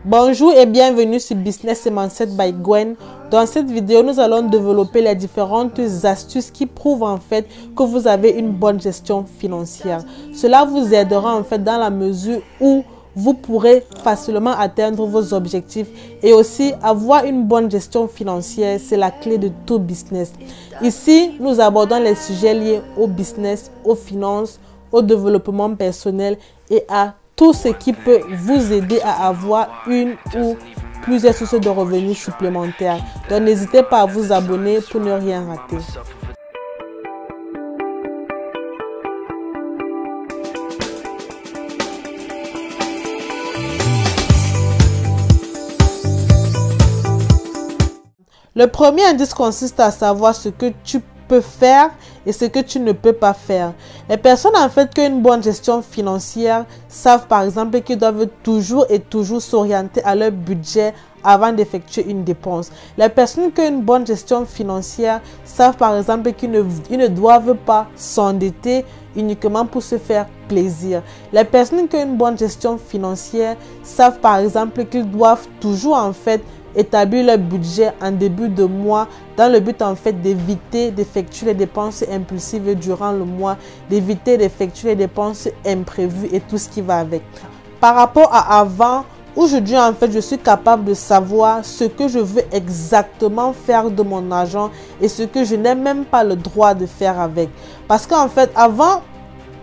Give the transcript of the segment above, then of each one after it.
Bonjour et bienvenue sur Business et Mindset by Gwen. Dans cette vidéo, nous allons développer les différentes astuces qui prouvent en fait que vous avez une bonne gestion financière. Cela vous aidera en fait dans la mesure où vous pourrez facilement atteindre vos objectifs et aussi avoir une bonne gestion financière, c'est la clé de tout business. Ici, nous abordons les sujets liés au business, aux finances, au développement personnel et à tout ce qui peut vous aider à avoir une ou plusieurs sources de revenus supplémentaires. Donc n'hésitez pas à vous abonner pour ne rien rater. Le premier indice consiste à savoir ce que tu peux faire et ce que tu ne peux pas faire. Les personnes en fait qui ont une bonne gestion financière savent par exemple qu'ils doivent toujours s'orienter à leur budget avant d'effectuer une dépense. Les personnes qui ont une bonne gestion financière savent par exemple qu'ils ne doivent pas s'endetter uniquement pour se faire plaisir. Les personnes qui ont une bonne gestion financière savent par exemple qu'ils doivent toujours en fait établir leur budget en début de mois dans le but en fait d'éviter d'effectuer les dépenses impulsives durant le mois, d'éviter d'effectuer les dépenses imprévues et tout ce qui va avec. Par rapport à avant, aujourd'hui en fait je suis capable de savoir ce que je veux exactement faire de mon argent et ce que je n'ai même pas le droit de faire avec. Parce qu'en fait avant,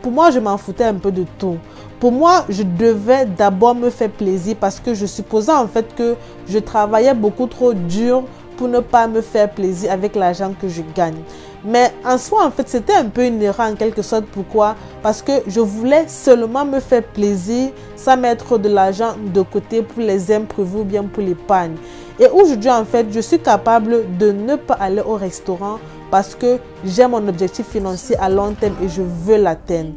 pour moi je m'en foutais un peu de tout. Pour moi, je devais d'abord me faire plaisir parce que je supposais en fait que je travaillais beaucoup trop dur pour ne pas me faire plaisir avec l'argent que je gagne. Mais en soi, en fait, c'était un peu une erreur en quelque sorte. Pourquoi? Parce que je voulais seulement me faire plaisir sans mettre de l'argent de côté pour les imprévus ou bien pour l'épargne. Et aujourd'hui, en fait, je suis capable de ne pas aller au restaurant parce que j'ai mon objectif financier à long terme et je veux l'atteindre.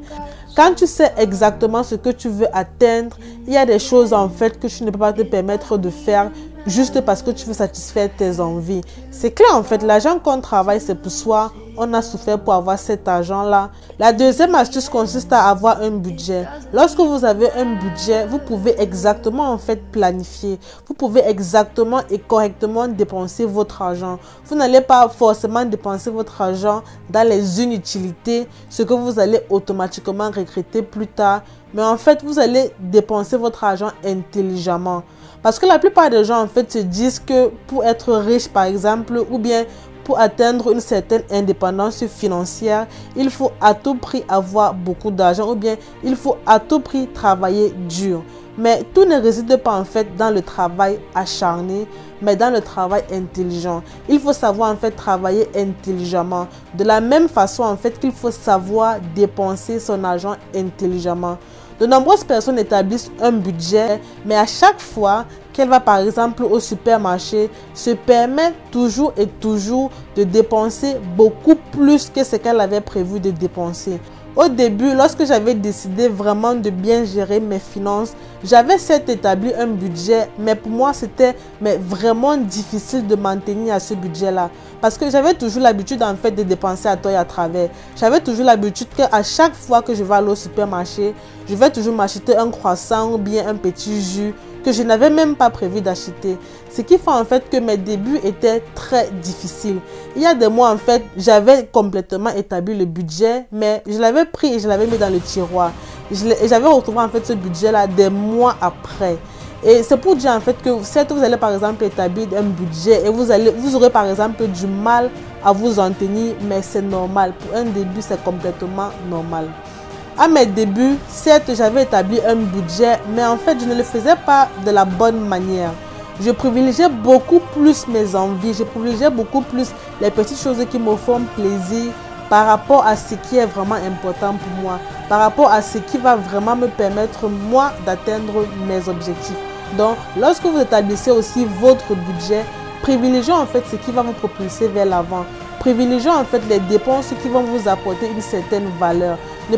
Quand tu sais exactement ce que tu veux atteindre, il y a des choses en fait que tu ne peux pas te permettre de faire juste parce que tu veux satisfaire tes envies. C'est clair en fait, l'argent qu'on travaille c'est pour soi, on a souffert pour avoir cet argent-là. La deuxième astuce consiste à avoir un budget. Lorsque vous avez un budget, vous pouvez exactement en fait planifier. Vous pouvez exactement et correctement dépenser votre argent. Vous n'allez pas forcément dépenser votre argent dans les inutilités, ce que vous allez automatiquement regretter plus tard. Mais en fait, vous allez dépenser votre argent intelligemment. Parce que la plupart des gens en fait se disent que pour être riche par exemple ou bien pour atteindre une certaine indépendance financière, il faut à tout prix avoir beaucoup d'argent ou bien il faut à tout prix travailler dur. Mais tout ne réside pas en fait dans le travail acharné, mais dans le travail intelligent. Il faut savoir en fait travailler intelligemment. De la même façon en fait qu'il faut savoir dépenser son argent intelligemment. De nombreuses personnes établissent un budget, mais à chaque fois qu'elle va par exemple au supermarché, se permet toujours de dépenser beaucoup plus que ce qu'elle avait prévu de dépenser. Au début, lorsque j'avais décidé vraiment de bien gérer mes finances, j'avais certes établi un budget, mais pour moi, c'était vraiment difficile de maintenir à ce budget-là. Parce que j'avais toujours l'habitude en fait de dépenser à tort et à travers. J'avais toujours l'habitude qu'à chaque fois que je vais aller au supermarché, je vais toujours m'acheter un croissant ou bien un petit jus que je n'avais même pas prévu d'acheter. Ce qui fait en fait que mes débuts étaient très difficiles. Il y a des mois en fait, j'avais complètement établi le budget, mais je l'avais pris et je l'avais mis dans le tiroir. J'avais retrouvé en fait ce budget-là des mois après. Et c'est pour dire en fait que certes vous allez par exemple établir un budget et vous aurez par exemple du mal à vous en tenir, mais c'est normal. Pour un début, c'est complètement normal. À mes débuts, certes, j'avais établi un budget, mais en fait, je ne le faisais pas de la bonne manière. Je privilégiais beaucoup plus mes envies, je privilégiais beaucoup plus les petites choses qui me font plaisir par rapport à ce qui est vraiment important pour moi, par rapport à ce qui va vraiment me permettre, moi, d'atteindre mes objectifs. Donc, lorsque vous établissez aussi votre budget, privilégiez en fait ce qui va vous propulser vers l'avant. Privilégiez en fait les dépenses qui vont vous apporter une certaine valeur. Ne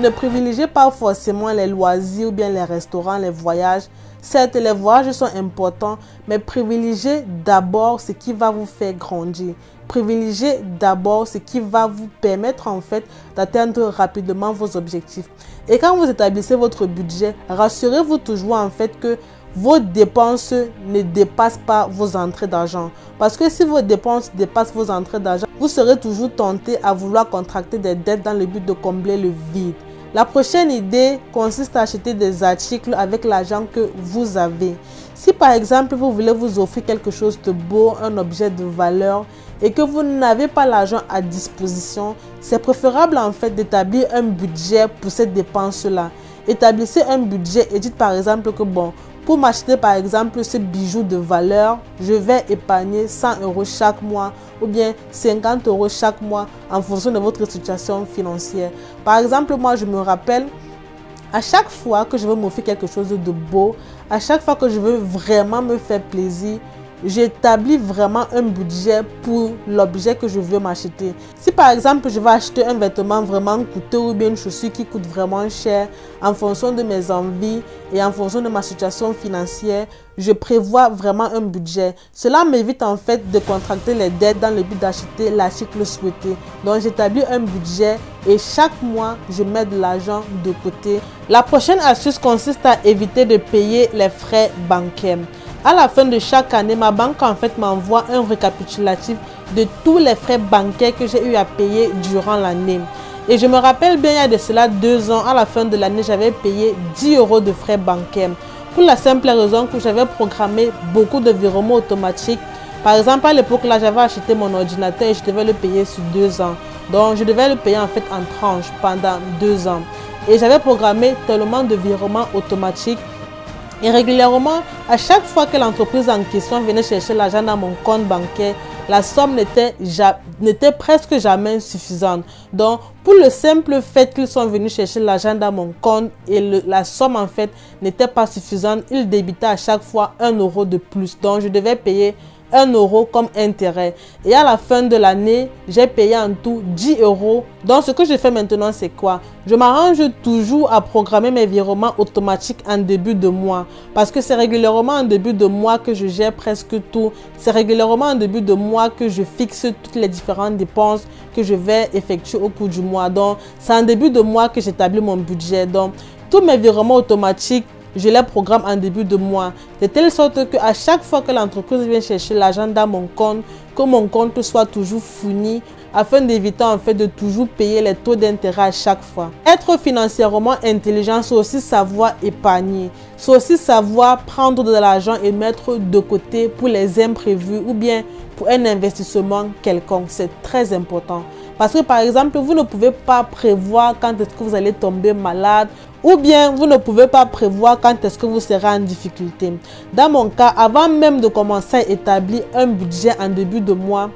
privilégiez pas forcément les loisirs ou bien les restaurants, les voyages. Certes, les voyages sont importants, mais privilégiez d'abord ce qui va vous faire grandir. Privilégiez d'abord ce qui va vous permettre en fait d'atteindre rapidement vos objectifs. Et quand vous établissez votre budget, rassurez-vous toujours en fait que vos dépenses ne dépassent pas vos entrées d'argent. Parce que si vos dépenses dépassent vos entrées d'argent, vous serez toujours tenté à vouloir contracter des dettes dans le but de combler le vide. La prochaine idée consiste à acheter des articles avec l'argent que vous avez. Si par exemple vous voulez vous offrir quelque chose de beau, un objet de valeur et que vous n'avez pas l'argent à disposition, c'est préférable en fait d'établir un budget pour cette dépense-là. Établissez un budget et dites par exemple que bon, pour m'acheter par exemple ce bijou de valeur, je vais épargner 100 € chaque mois ou bien 50 € chaque mois en fonction de votre situation financière. Par exemple, moi je me rappelle, à chaque fois que je veux m'offrir quelque chose de beau, à chaque fois que je veux vraiment me faire plaisir, j'établis vraiment un budget pour l'objet que je veux m'acheter. Si par exemple je vais acheter un vêtement vraiment coûteux ou bien une chaussure qui coûte vraiment cher, en fonction de mes envies et en fonction de ma situation financière, je prévois vraiment un budget. Cela m'évite en fait de contracter les dettes dans le but d'acheter l'article souhaité. Donc j'établis un budget et chaque mois je mets de l'argent de côté. La prochaine astuce consiste à éviter de payer les frais bancaires. À la fin de chaque année, ma banque en fait m'envoie un récapitulatif de tous les frais bancaires que j'ai eu à payer durant l'année. Et je me rappelle bien, il y a de cela 2 ans, à la fin de l'année, j'avais payé 10 € de frais bancaires. Pour la simple raison que j'avais programmé beaucoup de virements automatiques. Par exemple, à l'époque là, j'avais acheté mon ordinateur et je devais le payer sur 2 ans. Donc, je devais le payer en fait en tranches pendant 2 ans. Et j'avais programmé tellement de virements automatiques. Et régulièrement, à chaque fois que l'entreprise en question venait chercher l'argent dans mon compte bancaire, la somme n'était presque jamais suffisante. Donc, pour le simple fait qu'ils sont venus chercher l'argent dans mon compte et la somme en fait n'était pas suffisante, ils débitaient à chaque fois 1 € de plus. Donc, je devais payer 1 € comme intérêt. Et à la fin de l'année, j'ai payé en tout 10 €. Donc, ce que je fais maintenant, c'est quoi? Je m'arrange toujours à programmer mes virements automatiques en début de mois. Parce que c'est régulièrement en début de mois que je gère presque tout. C'est régulièrement en début de mois que je fixe toutes les différentes dépenses que je vais effectuer au cours du mois. Donc, c'est en début de mois que j'établis mon budget. Donc, tous mes virements automatiques, je les programme en début de mois, de telle sorte qu'à chaque fois que l'entreprise vient chercher l'argent dans mon compte, que mon compte soit toujours fourni afin d'éviter en fait de toujours payer les taux d'intérêt à chaque fois. Être financièrement intelligent, c'est aussi savoir épargner. C'est aussi savoir prendre de l'argent et mettre de côté pour les imprévus ou bien pour un investissement quelconque. C'est très important. Parce que par exemple, vous ne pouvez pas prévoir quand est-ce que vous allez tomber malade ou bien vous ne pouvez pas prévoir quand est-ce que vous serez en difficulté. Dans mon cas, avant même de commencer à établir un budget en début de mois,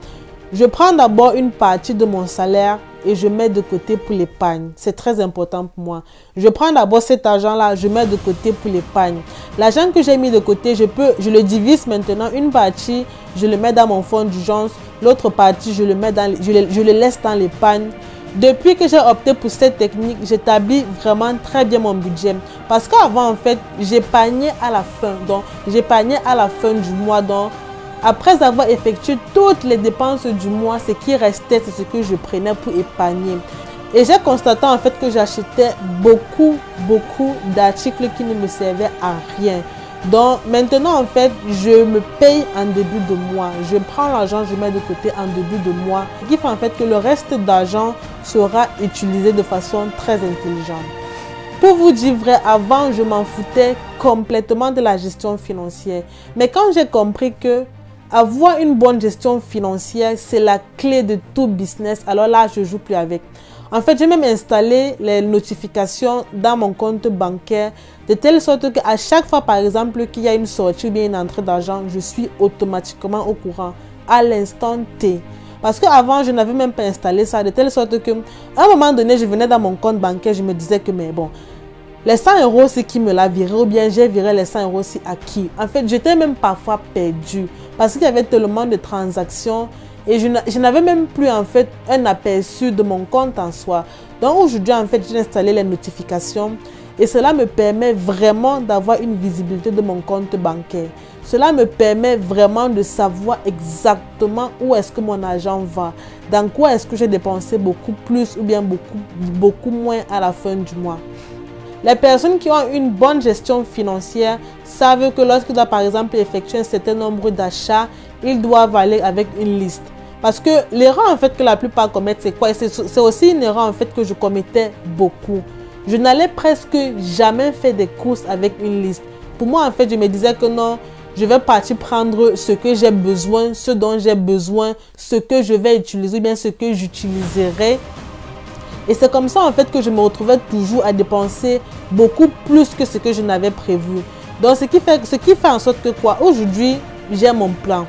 je prends d'abord une partie de mon salaire et je mets de côté pour l'épargne. C'est très important pour moi. Je prends d'abord cet argent-là, je mets de côté pour l'épargne. L'argent que j'ai mis de côté, je le divise maintenant. Une partie, je le mets dans mon fonds d'urgence. L'autre partie, je le laisse dans l'épargne. Depuis que j'ai opté pour cette technique, j'établis vraiment très bien mon budget. Parce qu'avant, en fait, j'épargnais à la fin. Donc, j'épargnais à la fin du mois. Donc, après avoir effectué toutes les dépenses du mois, ce qui restait, c'est ce que je prenais pour épargner. Et j'ai constaté en fait que j'achetais beaucoup d'articles qui ne me servaient à rien. Donc maintenant en fait, je me paye en début de mois. Je prends l'argent, je mets de côté en début de mois. Ce qui fait en fait que le reste d'argent sera utilisé de façon très intelligente. Pour vous dire vrai, avant je m'en foutais complètement de la gestion financière. Mais quand j'ai compris que avoir une bonne gestion financière, c'est la clé de tout business, alors là, je ne joue plus avec. En fait, j'ai même installé les notifications dans mon compte bancaire de telle sorte qu'à chaque fois, par exemple, qu'il y a une sortie ou bien une entrée d'argent, je suis automatiquement au courant à l'instant T. Parce qu'avant, je n'avais même pas installé ça de telle sorte qu'à un moment donné, je venais dans mon compte bancaire, je me disais que mais bon, les 100 €, c'est qui me l'a viré ou bien j'ai viré les 100 €, c'est à qui? En fait, j'étais même parfois perdue parce qu'il y avait tellement de transactions et je n'avais même plus en fait un aperçu de mon compte en soi. Donc aujourd'hui, en fait, j'ai installé les notifications et cela me permet vraiment d'avoir une visibilité de mon compte bancaire. Cela me permet vraiment de savoir exactement où est-ce que mon argent va, dans quoi est-ce que j'ai dépensé beaucoup plus ou bien beaucoup moins à la fin du mois. Les personnes qui ont une bonne gestion financière savent que lorsqu'ils doivent par exemple effectuer un certain nombre d'achats, ils doivent aller avec une liste. Parce que l'erreur en fait que la plupart commettent, c'est quoi? C'est aussi une erreur en fait que je commettais beaucoup. Je n'allais presque jamais faire des courses avec une liste. Pour moi en fait, je me disais que non, je vais partir prendre ce que j'ai besoin, ce dont j'ai besoin, ce que je vais utiliser, ou bien ce que j'utiliserai. Et c'est comme ça en fait que je me retrouvais toujours à dépenser beaucoup plus que ce que je n'avais prévu. Donc ce qui fait en sorte que quoi? Aujourd'hui, j'ai mon plan.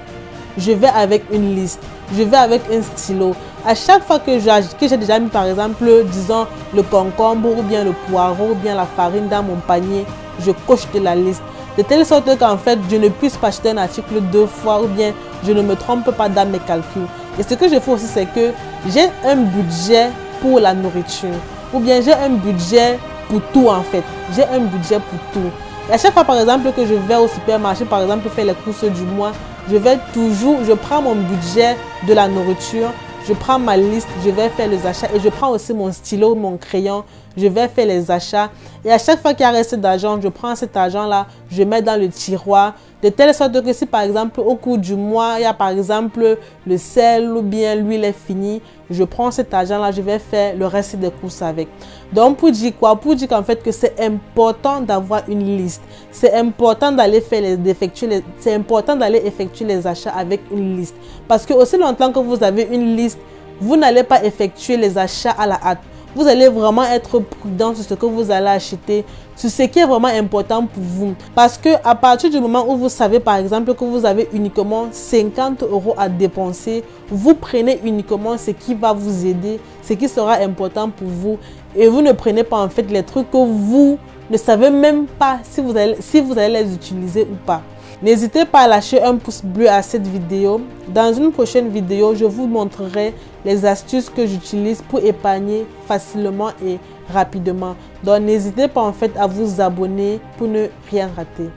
Je vais avec une liste. Je vais avec un stylo. À chaque fois que j'ai déjà mis par exemple, disons, le concombre ou bien le poireau ou bien la farine dans mon panier, je coche de la liste. De telle sorte qu'en fait, je ne puisse pas acheter un article 2 fois ou bien je ne me trompe pas dans mes calculs. Et ce que je fais aussi, c'est que j'ai un budget pour la nourriture. Ou bien j'ai un budget pour tout en fait. J'ai un budget pour tout. Et à chaque fois par exemple que je vais au supermarché, par exemple faire les courses du mois, je prends mon budget de la nourriture, je prends ma liste, je vais faire les achats et je prends aussi mon stylo, mon crayon, je vais faire les achats. Et à chaque fois qu'il y a resté d'argent, je prends cet argent-là, je mets dans le tiroir, de telle sorte que si par exemple au cours du mois, il y a par exemple le sel ou bien l'huile est finie, je prends cet argent-là, je vais faire le reste des courses avec. Donc pour dire quoi? Pour dire qu'en fait que c'est important d'avoir une liste. C'est important d'aller effectuer les achats avec une liste. Parce que aussi longtemps que vous avez une liste, vous n'allez pas effectuer les achats à la hâte. Vous allez vraiment être prudent sur ce que vous allez acheter, sur ce qui est vraiment important pour vous. Parce que à partir du moment où vous savez par exemple que vous avez uniquement 50 € à dépenser, vous prenez uniquement ce qui va vous aider, ce qui sera important pour vous. Et vous ne prenez pas en fait les trucs que vous ne savez même pas si vous allez les utiliser ou pas. N'hésitez pas à lâcher un pouce bleu à cette vidéo. Dans une prochaine vidéo, je vous montrerai les astuces que j'utilise pour épargner facilement et rapidement. Donc n'hésitez pas en fait à vous abonner pour ne rien rater.